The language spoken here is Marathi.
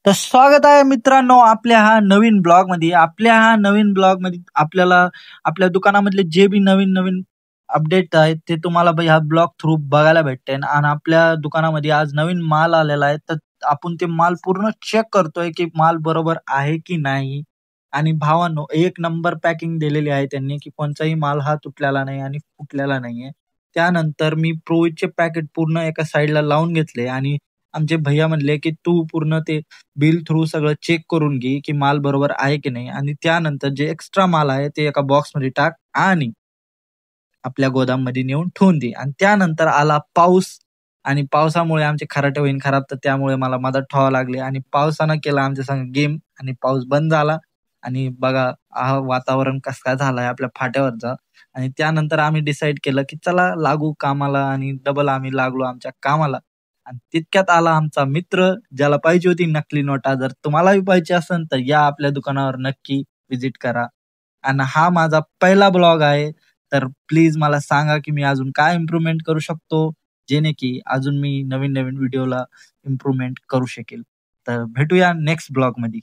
तर स्वागत आहे मित्रांनो आपल्या हा नवीन ब्लॉग मध्ये. आपल्याला आपल्या दुकानामधले जे बी नवीन नवीन अपडेट आहेत ते तुम्हाला ह्या ब्लॉग थ्रू बघायला भेटते. आणि आपल्या दुकानामध्ये आज नवीन माल आलेला आहे, तर आपण ते माल पूर्ण चेक करतोय की माल बरोबर आहे की नाही. आणि भावांनो, एक नंबर पॅकिंग दिलेली आहे त्यांनी, की कोणताही माल हा तुटलेला नाही आणि फुटलेला नाहीये. त्यानंतर मी प्रोचे पॅकेट पूर्ण एका साईडला लावून घेतले आणि आमचे भैया म्हणले की तू पूर्ण ते बिल थ्रू सगळं चेक करून घे की माल बरोबर आहे की नाही. आणि त्यानंतर जे एक्स्ट्रा माल आहे ते एका बॉक्समध्ये टाक आणि आपल्या गोदाममध्ये नेऊन ठेवून दे. आणि त्यानंतर आला पाऊस आणि पावसामुळे आमचे खराटे होईन खराब, तर त्यामुळे मला मदत ठेवावं लागले आणि पावसानं केला आमच्या संग गेम आणि पाऊस बंद झाला. आणि बघा हा वातावरण कसं काय झालंय आपल्या फाट्यावरचा. आणि त्यानंतर आम्ही डिसाईड केलं की चला लागू कामाला आणि डबल आम्ही लागलो आमच्या कामाला. आणि तितक्यात आला आमचा मित्र, ज्याला पाहिजे होती नकली नोटा. जर तुम्हालाही पाहिजे असेल तर या आपल्या दुकानावर नक्की विजिट करा. आणि हा माझा पहिला ब्लॉग आहे, तर प्लीज मला सांगा की मी अजून काय इम्प्रूव्हमेंट करू शकतो, जेणे की अजून मी नवीन नवीन व्हिडिओला इम्प्रूव्हमेंट करू शकेल. तर भेटूया नेक्स्ट ब्लॉग मध्ये.